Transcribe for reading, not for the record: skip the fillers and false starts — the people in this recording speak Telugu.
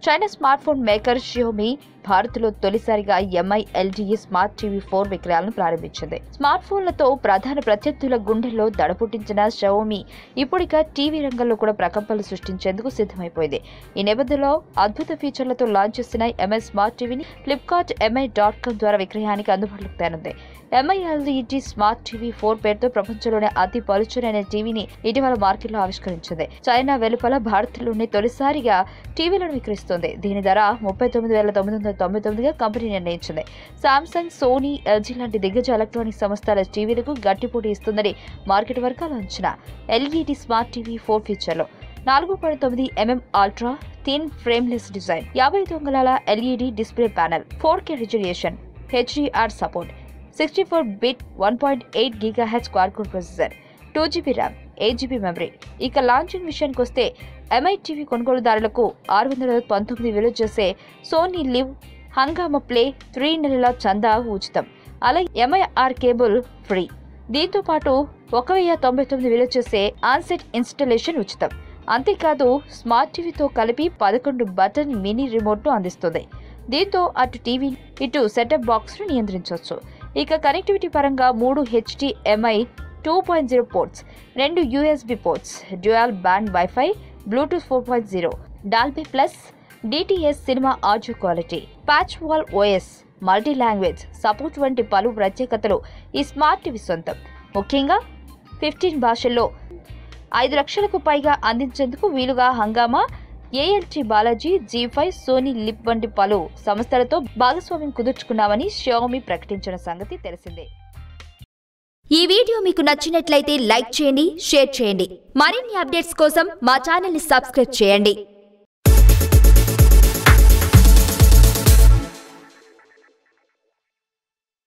China smart phone maker Xiaomi భారత్లో తొలిసారిగా MI LTE స్మార్ట్ టీవీ 4 విక్రయాలను ప్రారంభించింది. స్మార్ట్ ఫోన్లతో ప్రధాన ప్రత్యర్థుల గుండెల్లో దడపుట్టించిన Xiaomi ఇప్పుడిక టీవీ రంగంలో కూడా ప్రకంపనలు సృష్టించేందుకు సిద్ధమైపోయింది. ఈ నేపథ్యంలో అద్భుత ఫీచర్లతో లాంచ్ చేసిన MI స్మార్ట్ టీవీని ఫ్లిప్కార్ట్ mi.com ద్వారా విక్రయానికి అందుబాటులోకి తేనుంది. MI LTE స్మార్ట్ టీవీ 4 పేరుతో ప్రపంచంలోనే అతి పలుచనైన టీవీని ఇటీవల మార్కెట్లో ఆవిష్కరించింది. చైనా వెలుపల భారత్లోనే తొలిసారిగా టీవీలను విక్రయిస్తోంది. దీని ధర 39,999గా కంపెనీ నిర్ణయించింది. సామ్సంగ్, సోనీ, LG లాంటి దిగ్గజ ఎలక్ట్రానిక్ సంస్థల టీవీలకు గట్టి పోటీ ఇస్తుందని మార్కెట్ వర్గాల అంచనా. LED స్మార్ట్ టీవీ 4 ఫీచర్లు 4.9 mm ultra thin frameless design, 55 అంగుళాల LED display panel, 4K resolution, HDR support, 64-బిట్ 1.8 GHz quad core processor, 2GB RAM, 8GB memory. ఇక లాంచింగ్ విషయానికి వస్తే MI టీవీ కొనుగోలుదారులకు 619 విలువ చేసే సోనీ లివ్ హంగామా ప్లే 3 నెలల చందా ఉచితం. అలాగే MIR కేబుల్ ఫ్రీ. దీంతో పాటు 1099 విలువ చేసే ఆన్సెట్ ఇన్స్టాలేషన్ ఉచితం. అంతేకాదు స్మార్ట్ టీవీతో కలిపి 11 బటన్ మినీ రిమోట్ను అందిస్తుంది. దీంతో అటు టీవీ ఇటు సెటప్ బాక్స్ ను నియంత్రించవచ్చు. ఇక కనెక్టివిటీ పరంగా 3 HDMI 2.0 ports, 2 USB ports, dual band wifi, Bluetooth 4.0, Dolby plus, DTS cinema audio quality, patch wall OS, multi language support వంటి పలు ప్రత్యేకతలు ఈ స్మార్ట్ టీవీ సొంతం. ముఖ్యంగా 15 భాషల్లో 5 లక్షలకు పైగా అందించేందుకు వీలుగా హంగామా, ALT Balaji, G5, Sony live వంటి పలు సంస్థలతో భాగస్వామ్యం కుదుర్చుకున్నామని Xiaomi ప్రకటించిన సంగతి తెలిసిందే. ఈ వీడియో మీకు నచ్చినట్లయితే లైక్ చేయండి, షేర్ చేయండి. మరిన్ని అప్డేట్స్ కోసం మా ఛానల్ ని సబ్స్క్రైబ్ చేయండి.